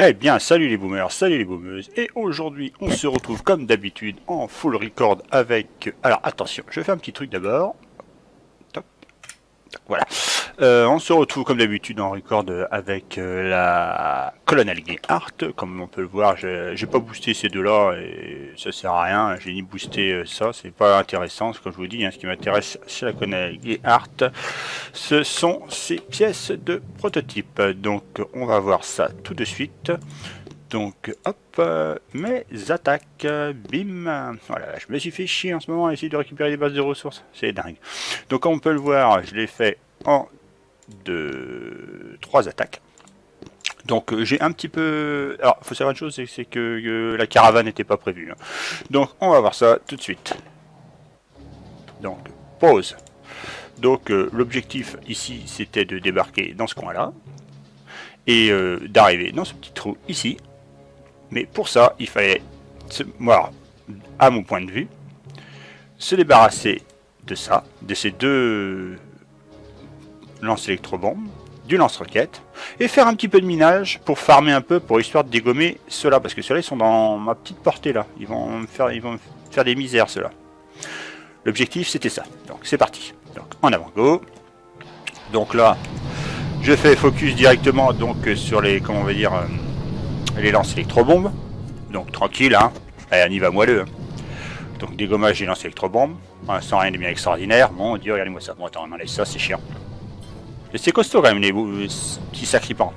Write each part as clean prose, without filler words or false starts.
Eh bien, salut les boomers, salut les boomeuses, et aujourd'hui on se retrouve comme d'habitude en full record avec... Alors attention, je fais un petit truc d'abord. Toc, toc, voilà. On se retrouve comme d'habitude en record avec la Colonel Gehardt. Comme on peut le voir, j'ai pas boosté ces deux-là et ça sert à rien. J'ai ni boosté ça, c'est pas intéressant. Comme je vous dis, hein, ce qui m'intéresse c'est la Colonel Gehardt. Ce sont ces pièces de prototype. Donc on va voir ça tout de suite. Donc hop, mes attaques, bim, voilà, je me suis fait chier en ce moment à essayer de récupérer des bases de ressources, c'est dingue. Donc comme on peut le voir, je l'ai fait en 3 attaques. Donc j'ai un petit peu... Alors, il faut savoir une chose, c'est que la caravane n'était pas prévue. Hein. Donc on va voir ça tout de suite. Donc, pause. Donc l'objectif ici, c'était de débarquer dans ce coin-là. Et d'arriver dans ce petit trou ici. Mais pour ça, il fallait, voilà, à mon point de vue, se débarrasser de ça, de ces deux lance-électrobombes, du lance-roquette, et faire un petit peu de minage pour farmer un peu, pour histoire de dégommer ceux-là, parce que ceux-là ils sont dans ma petite portée là, ils vont me faire des misères ceux-là. L'objectif c'était ça, donc c'est parti. Donc en avant go. Donc là, je fais focus directement donc sur les, comment on va dire, les lance-électrobombes. Donc tranquille, hein, allez, on y va moelleux. Hein. Donc dégommage des lance-électrobombes, sans rien de bien extraordinaire. Mon dieu, regardez-moi ça. Bon attends, on enlève ça, c'est chiant. C'est costaud quand même les petits sacripants.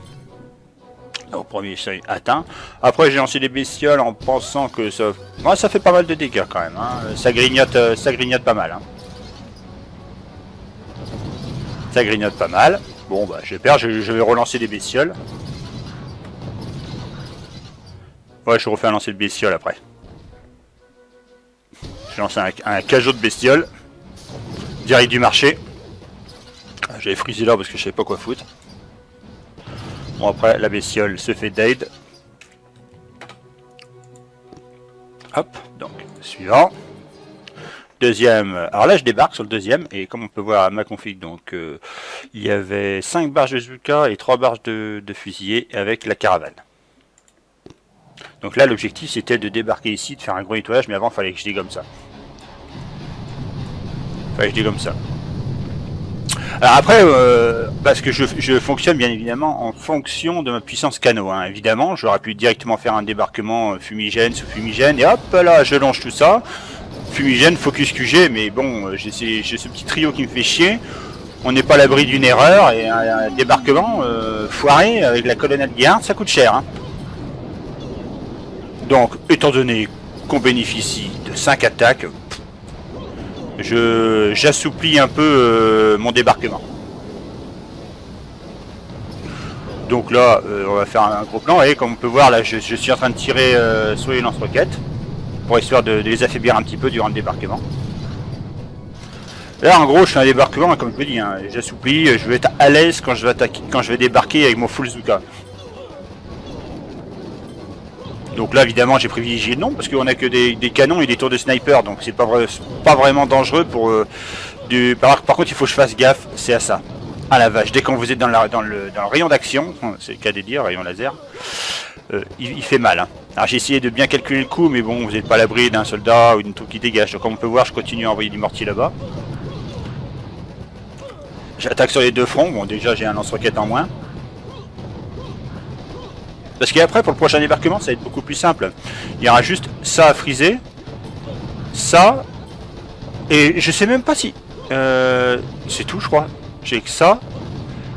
Donc premier seuil atteint. Après j'ai lancé des bestioles en pensant que ça... Ouais, ça fait pas mal de dégâts quand même. Hein. Ça grignote pas mal. Hein. Ça grignote pas mal. Bon bah j'ai peur, je vais relancer des bestioles. Ouais, je refais un lancer de bestioles après. J'ai lancé un cajot de bestioles. Direct du marché. J'avais frisé là parce que je savais pas quoi foutre. Bon après la bestiole se fait d'aide. Hop, donc suivant. Deuxième, alors là je débarque sur le deuxième et comme on peut voir à ma config, donc il y avait 5 barges de Zuka et 3 barges de fusiliers avec la caravane. Donc là l'objectif c'était de débarquer ici, de faire un gros nettoyage, mais avant il fallait que je dégomme ça. Alors après, parce que je fonctionne bien évidemment en fonction de ma puissance canot. Hein. Évidemment, j'aurais pu directement faire un débarquement fumigène sous fumigène et hop là, je longe tout ça. Fumigène, focus QG, mais bon, j'ai ce petit trio qui me fait chier. On n'est pas à l'abri d'une erreur et un débarquement foiré avec la Colonel Gehardt, ça coûte cher. Hein. Donc, étant donné qu'on bénéficie de 5 attaques, j'assouplis un peu mon débarquement. Donc là, on va faire un gros plan et comme on peut voir, là, je suis en train de tirer sur les lance-roquettes pour histoire de les affaiblir un petit peu durant le débarquement. Là, en gros, je fais un débarquement, comme je vous dis, hein, j'assouplis, je vais être à l'aise quand je vais attaquer, quand je vais débarquer avec mon full Zuka. Donc là évidemment j'ai privilégié non parce qu'on a que des canons et des tours de sniper, donc c'est pas vraiment dangereux pour par contre il faut que je fasse gaffe, c'est à ça. Ah la vache, dès quand vous êtes dans le rayon d'action, c'est le cas de dire, rayon laser, il fait mal. Hein. Alors j'ai essayé de bien calculer le coup, mais bon vous n'êtes pas à l'abri d'un soldat ou d'une troupe qui dégage. Donc comme on peut voir, je continue à envoyer du mortier là-bas. J'attaque sur les deux fronts, bon déjà j'ai un lance-roquette en moins. Parce qu'après, pour le prochain débarquement, ça va être beaucoup plus simple. Il y aura juste ça à friser, ça, et je sais même pas si... c'est tout, je crois. J'ai que ça,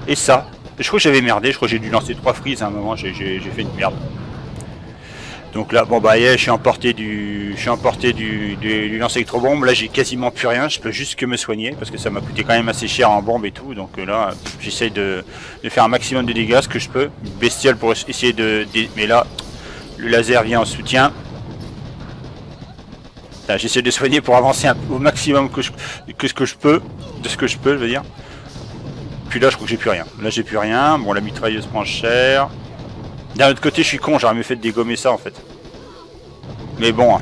et ça. Je crois que j'avais merdé, je crois que j'ai dû lancer 3 frises à un moment, j'ai fait une merde. Donc là, bon bah, yeah, je suis emporté du lancer électrobombe. Là, j'ai quasiment plus rien, je peux juste que me soigner, parce que ça m'a coûté quand même assez cher en bombe et tout. Donc là, j'essaye de faire un maximum de dégâts, ce que je peux. Bestiole pour essayer mais là, le laser vient en soutien. J'essaie de soigner pour avancer au maximum de ce que je peux, je veux dire. Puis là, je crois que j'ai plus rien. Là, j'ai plus rien. Bon, la mitrailleuse prend cher. D'un autre côté, je suis con, j'aurais mieux fait de dégommer ça en fait. Mais bon,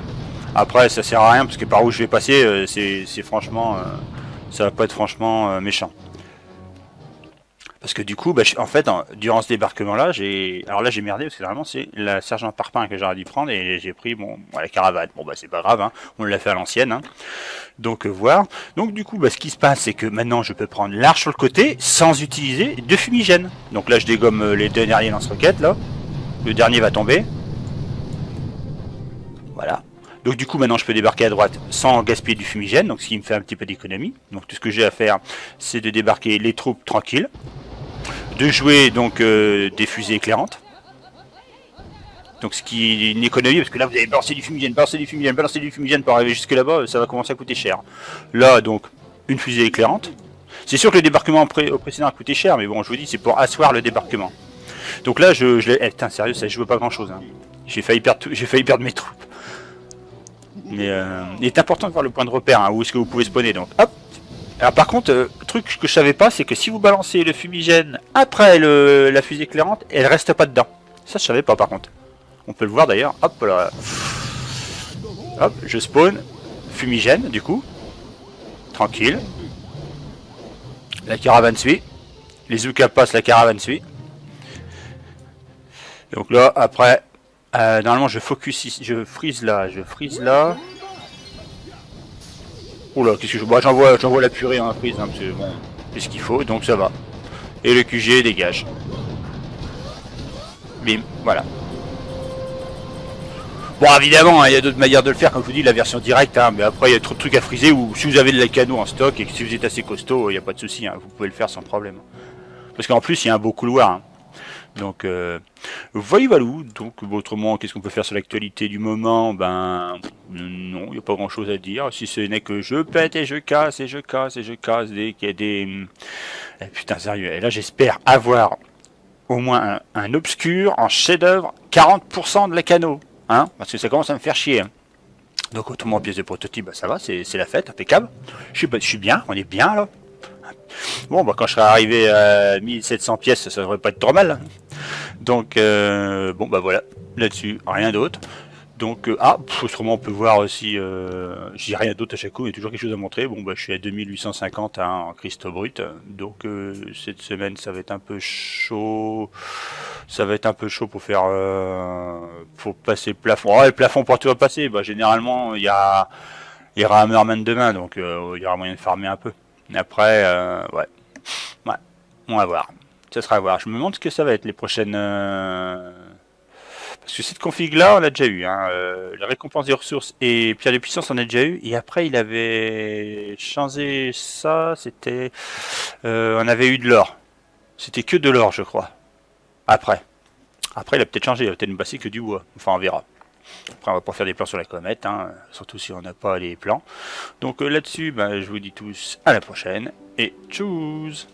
après ça sert à rien parce que par où je vais passer, c'est franchement, ça va pas être franchement méchant. Parce que du coup, bah, en fait, durant ce débarquement-là, alors là j'ai merdé parce que vraiment c'est la sergent Parpin que j'aurais dû prendre et j'ai pris la caravane. Bon bah c'est pas grave, hein, on l'a fait à l'ancienne. Hein. Donc voir. Donc du coup, bah, ce qui se passe, c'est que maintenant je peux prendre l'arche sur le côté sans utiliser de fumigène. Donc là je dégomme les deux derniers lance-roquettes là. Le dernier va tomber. Voilà. Donc du coup maintenant je peux débarquer à droite sans gaspiller du fumigène, donc ce qui me fait un petit peu d'économie. Donc tout ce que j'ai à faire, c'est de débarquer les troupes tranquilles. De jouer donc des fusées éclairantes. Donc ce qui est une économie, parce que là vous avez balancé du fumigène, balancé du fumigène, balancé du fumigène pour arriver jusque là-bas, ça va commencer à coûter cher. Là donc, une fusée éclairante. C'est sûr que le débarquement au précédent a coûté cher, mais bon je vous dis c'est pour asseoir le débarquement. Donc là putain sérieux, ça joue pas grand chose. Hein. J'ai failli perdre mes troupes. Mais il est important de voir le point de repère, hein, où est-ce que vous pouvez spawner, donc hop. Alors par contre, le truc que je savais pas, c'est que si vous balancez le fumigène après la fusée éclairante, elle reste pas dedans. Ça je savais pas par contre. On peut le voir d'ailleurs. Hop là. Hop, je spawn. Fumigène du coup. Tranquille. La caravane suit. Les Zoukas passent, la caravane suit. Donc là, après, normalement je focus ici. Je freeze là. Oula, qu'est-ce que j'envoie la purée en prise, hein, parce que bon, c'est ce qu'il faut, donc ça va. Et le QG dégage. Bim, voilà. Bon, évidemment, il y a d'autres manières de le faire, comme je vous dis, la version directe, hein, mais après il y a trop de trucs à friser, ou si vous avez de la cano en stock et que si vous êtes assez costaud, il n'y a pas de souci, hein, vous pouvez le faire sans problème. Parce qu'en plus, il y a un beau couloir. Hein. Donc, voilà. Donc, autrement, qu'est-ce qu'on peut faire sur l'actualité du moment? Ben, non, il n'y a pas grand-chose à dire. Si ce n'est que je pète et je casse et je casse et je casse dès qu'il y a des... putain, sérieux. Et là, j'espère avoir au moins un obscur en chef-d'œuvre 40% de la cano. Hein, parce que ça commence à me faire chier. Hein. Donc, autrement, pièce de prototype, bah, ça va, c'est la fête, impeccable. Je suis bien, on est bien là. Bon, bah, quand je serai arrivé à 1700 pièces, ça devrait pas être trop mal. Donc, bon, bah voilà, là-dessus, rien d'autre. Donc, autrement, on peut voir aussi, je dis rien d'autre à chaque coup, il y a toujours quelque chose à montrer. Bon, bah, je suis à 2850 hein, en cristaux brut. Donc, cette semaine, ça va être un peu chaud. Ça va être un peu chaud pour faire, pour passer le plafond. Ouais, le plafond pour tout passer. Bah, généralement, il y aura un Hammerman demain, donc il y aura moyen de farmer un peu. Après, ouais, on va voir. Ça sera à voir. Je me demande ce que ça va être les prochaines. Parce que cette config là, on l'a déjà eu. Hein. La récompense des ressources et pierre de puissance, on a déjà eu. Et après, il avait changé ça. C'était. On avait eu de l'or. C'était que de l'or, je crois. Après, il a peut-être changé. Il va peut-être me passer que du bois. Enfin, on verra. Après, on va pas faire des plans sur la comète, hein, surtout si on n'a pas les plans. Donc là-dessus, je vous dis tous à la prochaine et tchuss.